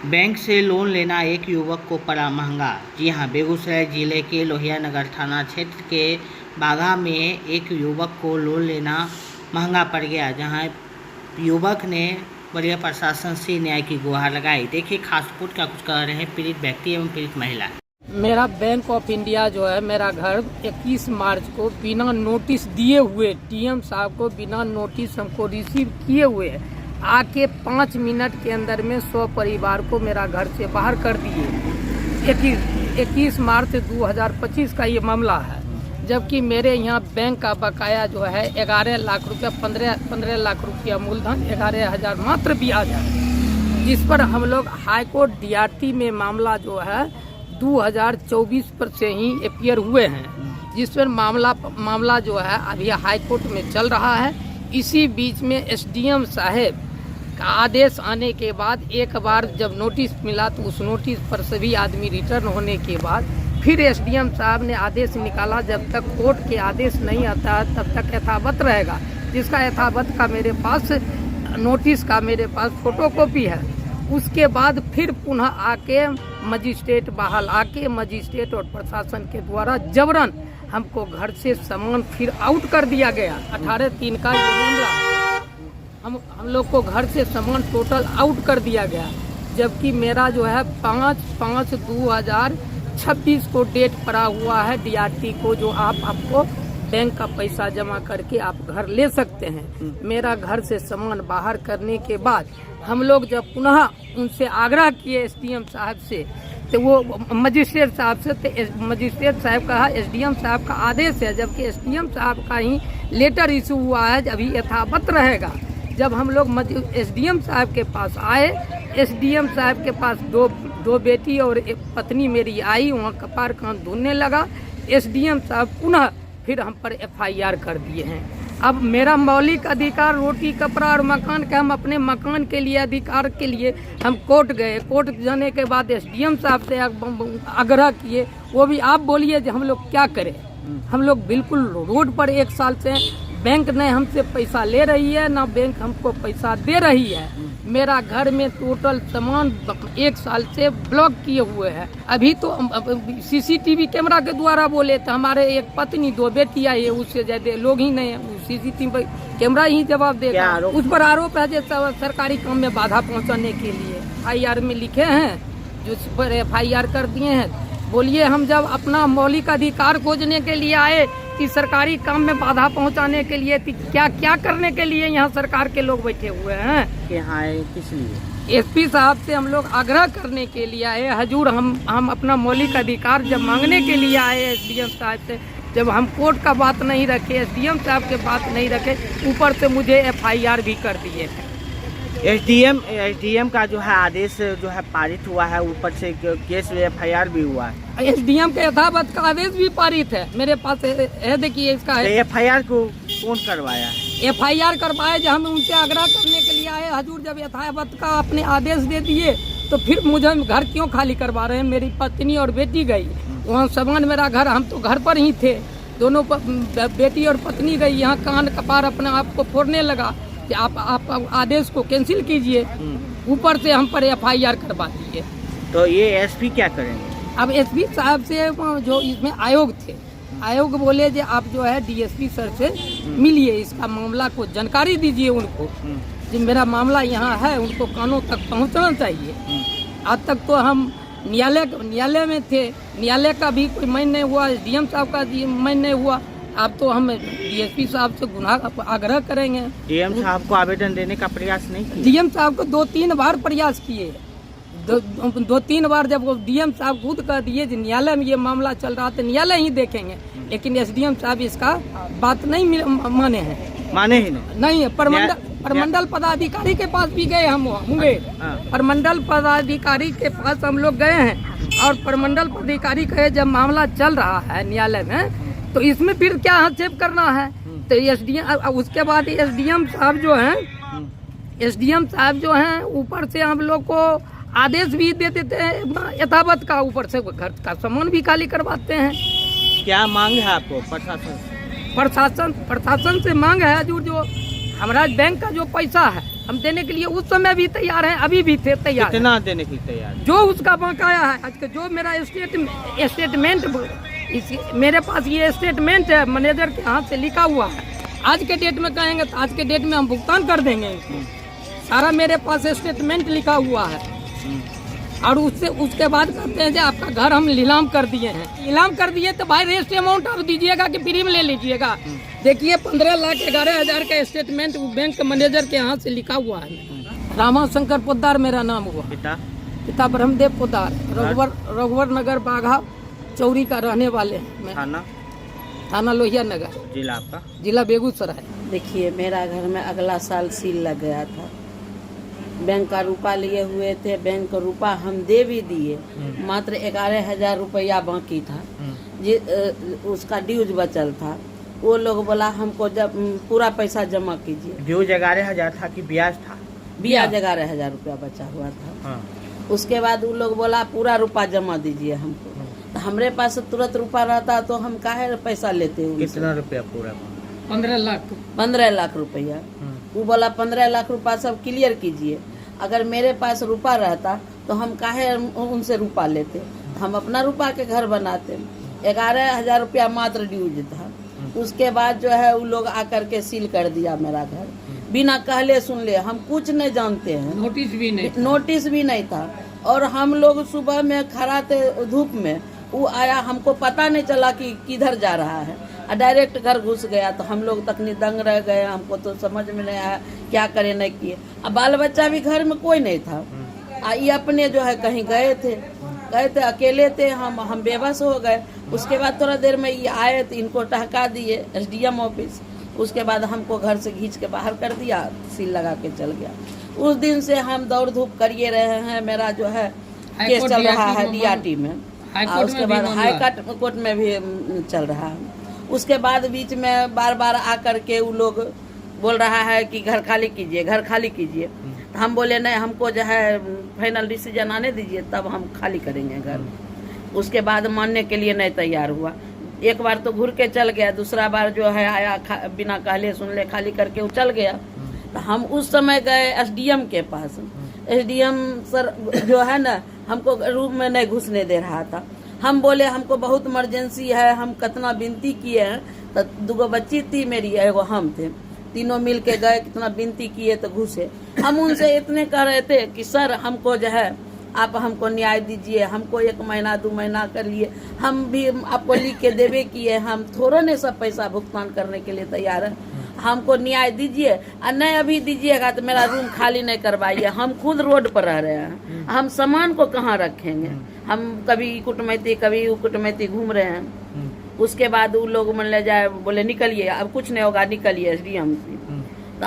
Bank से loan लेना एक युवक को पड़ा महंगा। जी हां, बेगूसराय जिले के लोहिया नगर थाना क्षेत्र के बाघा में एक युवक को लोन लेना महंगा पड़ गया, जहां युवक ने वरीय प्रशासन से न्याय की गुहार लगाई। देखिए खास रिपोर्ट क्या कुछ कह रहे हैं पीड़ित व्यक्ति एवं पीड़ित महिला। मेरा बैंक ऑफ इंडिया जो है, मेरा घर 21 मार्च को बिना नोटिस दिए हुए टीएम साहब को बिना नोटिस हमको रिसीव किए हुए आके 5 मिनट के अंदर में 100 परिवार को मेरा घर से बाहर कर दिए। 21 मार्च 2025 का ये मामला है, जबकि मेरे यहाँ बैंक का बकाया जो है 11 लाख रुपया, 15 लाख रुपया मूलधन, 11,000 मात्र ब्याज है, जिस पर हम लोग हाईकोर्ट DRT में मामला जो है 2024 पर से ही एपियर हुए हैं, जिस पर मामला जो है अभी हाईकोर्ट में चल रहा है। इसी बीच में SDM साहब का आदेश आने के बाद एक बार जब नोटिस मिला तो उस नोटिस पर सभी आदमी रिटर्न होने के बाद फिर SDM साहब ने आदेश निकाला, जब तक कोर्ट के आदेश नहीं आता है तब तक यथावत रहेगा, जिसका यथावत का मेरे पास नोटिस का मेरे पास फोटोकॉपी है। उसके बाद फिर पुनः आके मजिस्ट्रेट बहाल आके मजिस्ट्रेट और प्रशासन के द्वारा जबरन हमको घर से सामान फिर आउट कर दिया गया। 18/3 का ये मामला, हम लोग को घर से सामान टोटल आउट कर दिया गया, जबकि मेरा जो है 5/5/2026 को डेट पड़ा हुआ है DRT को, जो आपको बैंक का पैसा जमा करके आप घर ले सकते हैं। मेरा घर से सामान बाहर करने के बाद हम लोग जब पुनः उनसे आग्रह किए SDM साहब से, तो वो मजिस्ट्रेट साहब से, तो मजिस्ट्रेट साहब का SDM साहब का आदेश है, जबकि SDM साहब का ही लेटर इशू हुआ है, अभी यथावत रहेगा। जब हम लोग SDM साहब के पास आए, SDM साहब के पास दो बेटी और एक पत्नी मेरी आई, वहाँ कपार कान धुलने लगा। SDM साहब पुनः फिर हम पर FIR कर दिए हैं। अब मेरा मौलिक अधिकार रोटी कपड़ा और मकान का, हम अपने मकान के लिए अधिकार के लिए हम कोर्ट गए। कोर्ट जाने के बाद SDM साहब से आग्रह किए, वो भी आप बोलिए जो हम लोग क्या करें। हम लोग बिल्कुल रोड पर 1 साल से, बैंक न हमसे पैसा ले रही है ना बैंक हमको पैसा दे रही है। मेरा घर में टोटल सामान 1 साल से ब्लॉक किए हुए हैं। अभी तो CCTV कैमरा के द्वारा बोले तो हमारे एक पत्नी 2 बेटियां है, उससे ज्यादा लोग ही नहीं है, CCTV कैमरा ही जवाब देगा। उस पर आरोप है जो सरकारी काम में बाधा पहुंचाने के लिए FIR में लिखे हैं, जो पर FIR कर दिए हैं। बोलिए, हम जब अपना मौलिक अधिकार खोजने के लिए आए कि सरकारी काम में बाधा पहुंचाने के लिए, क्या करने के लिए यहाँ सरकार के लोग बैठे हुए हैं? यहाँ किस लिए? SP साहब से हम लोग आग्रह करने के लिए आए, हजूर हम अपना मौलिक अधिकार जब मांगने के लिए आए SDM साहब से, जब हम कोर्ट का बात नहीं रखे, SDM साहब के बात नहीं रखे, ऊपर से मुझे FIR भी कर दिए। SDM का जो है आदेश जो है पारित हुआ है, ऊपर से केस FIR भी हुआ है। SDM के यथावत का आदेश भी पारित है मेरे पास है। देखिए इसका है। FIR को कौन करवाया? FIR करवाए जब हम उनसे आग्रह करने के लिए आए, हजूर जब यथावत का अपने आदेश दे दिए तो फिर मुझे घर क्यों खाली करवा रहे हैं? मेरी पत्नी और बेटी गई वहाँ, सामान मेरा घर, हम तो घर पर ही थे, दोनों बेटी और पत्नी गई, यहाँ कान कपार अपने आप को फोड़ने लगा कि आप आदेश को कैंसिल कीजिए। ऊपर से हम पर FIR करवा दीजिए। तो ये SP क्या करेंगे? अब SP साहब से जो इसमें आयोग थे, आयोग बोले जो आप जो है DSP सर से मिलिए, इसका मामला को जानकारी दीजिए उनको, जो मेरा मामला यहाँ है उनको कानों तक पहुँचना चाहिए। आज तक तो हम न्यायालय में थे, न्यायालय का भी कोई मान्य नहीं हुआ, SDM साहब का मान्य नहीं हुआ। अब तो हम DSP साहब से आग्रह करेंगे। DM साहब को आवेदन देने का प्रयास नहीं किया? DM साहब को 2-3 बार प्रयास किए, 2-3 बार जब वो DM साहब खुद कह दिए कि न्यायालय में ये मामला चल रहा तो न्यायालय ही देखेंगे, लेकिन SDM साहब इसका बात नहीं माने हैं। माने ही नहीं है। परमंडल पदाधिकारी के पास भी गए, हम होंगे परमंडल पदाधिकारी के पास हम लोग गए हैं, और परमंडल पदाधिकारी कहे जब मामला चल रहा है न्यायालय में तो इसमें फिर क्या हस्तक्षेप करना है? तो SDM, उसके बाद SDM साहब जो हैं ऊपर से हम लोग को आदेश भी दे देते हैं यथावत का, ऊपर से घर का सामान भी खाली करवाते हैं। क्या मांग है आपको प्रशासन से मांग है जो हमारा बैंक का जो पैसा है हम देने के लिए उस समय भी तैयार हैं, अभी भी थे तैयार। कितना देने के लिए तैयार? जो उसका बकाया है, आज का जो मेरा स्टेटमेंट मेरे पास ये स्टेटमेंट है, मैनेजर के हाथ से लिखा हुआ है। आज के डेट में कहेंगे तो आज के डेट में हम भुगतान कर देंगे। सारा मेरे पास स्टेटमेंट लिखा हुआ है। और उसके बाद कहते हैं कि आपका घर हम नीलाम कर दिए हैं। नीलाम कर दिए तो भाई रेस्ट अमाउंट आप दीजिएगा कि फ्री में ले लीजिएगा। देखिए 15,11,000 का स्टेटमेंट बैंक के मैनेजर के हाथ से लिखा हुआ है। रामा शंकर पोद्दार मेरा नाम हुआ। पिता ब्रह्मदेव पोद्दार, रघुवर नगर बाघा चौरी का रहने वाले हैं। थाना लोहिया नगर, जिला आपका? जिला बेगूसराय। देखिए मेरा घर में अगला साल सील लग गया था। बैंक का रुपया लिए हुए थे, बैंक का रुपया हम दे भी दिए, मात्र 11,000 रुपया बाकी था। उसका ड्यूज बचल था। वो लोग बोला हमको जब पूरा पैसा जमा कीजिए। ड्यूज 11,000 था कि ब्याज था? ब्याज 11,000 रुपया बचा हुआ था। उसके बाद वो लोग बोला पूरा रुपया जमा दीजिए हमको। तो हमरे पास तुरंत रुपया रहता तो हम काहे पैसा लेते उनसे। कितना रुपया पूरा? 15 लाख रुपया। वो बोला 15 लाख रुपया सब क्लियर कीजिए। अगर मेरे पास रुपया रहता तो हम काहे उनसे रुपया लेते, हम अपना रुपया के घर बनाते। 11,000 रुपया मात्र ड्यूज था। उसके बाद जो है वो लोग आकर के सील कर दिया मेरा घर, बिना कहले सुन ले। हम कुछ नहीं जानते हैं, नोटिस भी नहीं था। और हम लोग सुबह में खड़ा थे धूप में, वो आया, हमको पता नहीं चला कि किधर जा रहा है, डायरेक्ट घर घुस गया। तो हम लोग तकनी दंग रह गए, हमको तो समझ में नहीं आया क्या करे नहीं किए। अब बाल बच्चा भी घर में कोई नहीं था। ये अपने जो है कहीं गए थे अकेले थे। हम बेबस हो गए। उसके बाद थोड़ा देर में ये आए तो इनको टहका दिए SDM ऑफिस। उसके बाद हमको घर से खींच के बाहर कर दिया, सील लगा के चल गया। उस दिन से हम दौड़ धूप करिए रहे हैं। मेरा जो है केस चल रहा है DRT में, और उसके बाद हाई कोर्ट में भी चल रहा है। उसके बाद बीच में बार बार आकर के वो लोग बोल रहा है कि घर खाली कीजिए, घर खाली कीजिए। हम बोले नहीं, हमको जो है फाइनल डिसीजन आने दीजिए तब हम खाली करेंगे घर। उसके बाद मानने के लिए नहीं तैयार हुआ। एक बार तो घूर के चल गया, दूसरा बार जो है आया बिना कहले सुन ले खाली करके वो चल गया। तो हम उस समय गए SDM के पास। SDM सर जो है ना हमको रूम में नहीं घुसने दे रहा था। हम बोले हमको बहुत इमरजेंसी है, हम कितना विनती किए हैं। तो 2 बच्ची थी मेरी, एगो हम थे, तीनों मिल के गए, कितना विनती किए तो घुसे। हम उनसे इतने कह रहे थे कि सर हमको जो है आप हमको न्याय दीजिए, हमको 1 महीना 2 महीना कर लिए, हम भी आपको लिख के देवे किए, हम थोड़ा नहीं सब पैसा भुगतान करने के लिए तैयार है, हमको न्याय दीजिए। और नहीं अभी दीजिएगा तो मेरा रूम खाली नहीं करवाइए। हम खुद रोड पर रह रहे हैं, हम सामान को कहाँ रखेंगे। हम कभी कुटमैती कभी कुटमैती घूम रहे हैं। उसके बाद वो लोग मन ले जाए, बोले निकलिए, अब कुछ नहीं होगा, निकलिए SDM से। तो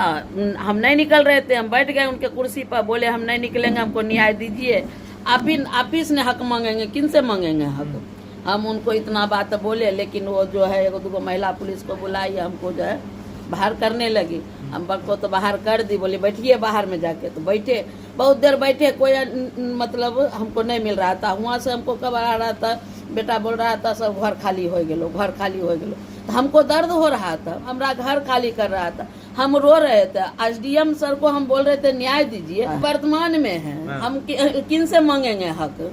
हम नहीं निकल रहे थे, हम बैठ गए उनके कुर्सी पर, बोले हम नहीं निकलेंगे, हमको न्याय दीजिए। ऑफिस ने हक मांगेंगे, किन से मांगेंगे हक। हम उनको इतना बात बोले, लेकिन वो जो है 1-2 महिला पुलिस को बुलाई, हमको जो है बाहर करने लगी। हम को तो बाहर कर दी, बोले बैठिए बाहर में जाके। तो बैठे, बहुत देर बैठे, कोई मतलब हमको नहीं मिल रहा था। वहाँ से हमको कब आ रहा था, बेटा बोल रहा था सब घर खाली हो गेलो, घर खाली हो गेलो। तो हमको दर्द हो रहा था, हमारा घर खाली कर रहा था, हम रो रहे थे। SDM सर को हम बोल रहे थे न्याय दीजिए, वर्तमान में है, हम किन से मांगेंगे हक।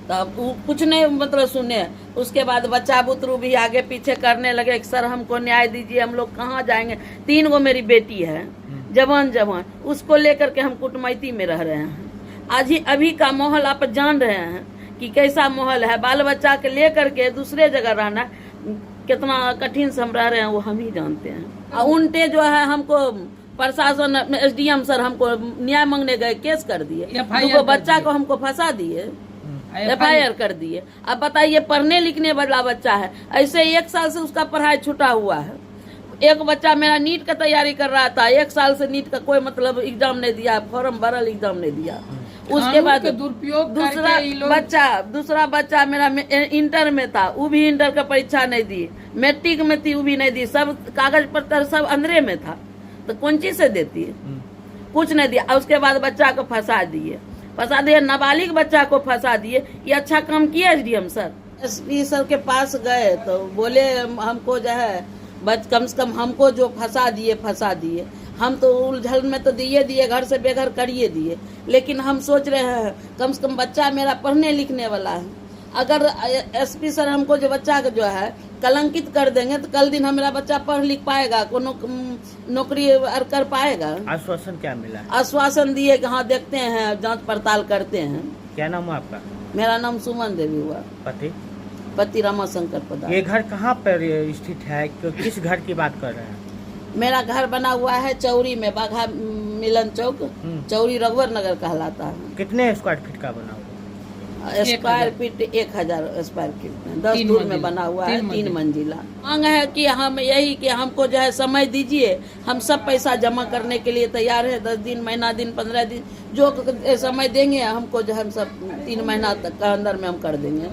तब कुछ नहीं मतलब सुने। उसके बाद बच्चा बुतरू भी आगे पीछे करने लगे कि सर हमको न्याय दीजिए, हम लोग कहाँ जाएंगे। 3 गो मेरी बेटी है, जवान, उसको लेकर के हम कुटमैती में रह रहे हैं। आज ही अभी का माहौल आप जान रहे हैं कि कैसा माहौल है। बाल बच्चा के लेकर के दूसरे जगह रहना कितना कठिन से हम रह रहे हैं, वो हम ही जानते हैं। और उल्टे जो है हमको प्रशासन SDM सर हमको न्याय मांगने गए, केस कर दिए, 2 बच्चा को हमको फंसा दिए, FIR कर दिए। अब बताइए, पढ़ने लिखने वाला बच्चा है, ऐसे 1 साल से उसका पढ़ाई छूटा हुआ है। एक बच्चा मेरा नीट का तैयारी कर रहा था, 1 साल से नीट का कोई मतलब एग्जाम नहीं दिया, फॉर्म भरल, एग्जाम नहीं दिया। उसके बाद दूसरा बच्चा मेरा इंटर में था, वो भी इंटर का परीक्षा नहीं दी, मैट्रिक में थी, वो भी नहीं दी, सब कागज पत्र सब अंदरे में था। तो कौन चीज से देती है, कुछ नहीं दिया। उसके बाद बच्चा को फंसा दिए, नाबालिग बच्चा को फंसा दिए। ये अच्छा काम किया SDM सर। SP सर के पास गए तो बोले हमको जो है कम से कम हमको जो फंसा दिए, हम तो उलझन में तो दिए घर से बेघर करिए दिए, लेकिन हम सोच रहे हैं कम से कम बच्चा मेरा पढ़ने लिखने वाला है। अगर एसपी सर हमको जो बच्चा का जो है कलंकित कर देंगे तो कल दिन हमारा बच्चा पढ़ लिख पाएगा, कोनो नौकरी कर पाएगा? आश्वासन क्या मिला है? आश्वासन दिए कि हाँ देखते हैं, जांच पड़ताल करते हैं। क्या नाम है आपका? मेरा नाम सुमन देवी हुआ। पति रमाशंकर प्रधान। ये घर कहाँ पर स्थित है, किस घर की बात कर रहे हैं? मेरा घर बना हुआ है चौरी में, बाघा मिलन चौक, चौरी रघुवर नगर कहलाता है। कितने स्क्वायर फीट का बना हुआ? स्क्वायर फीट 1000 स्क्वायर फीट में 10 दूर में बना हुआ है, 3 मंजिला। मांग है कि हम यही कि हमको जो है समय दीजिए, हम सब पैसा जमा करने के लिए तैयार है। 10 दिन, महीना दिन, 15 दिन जो समय देंगे हमको जो हम सब 3 महीना तक का अंदर में हम कर देंगे।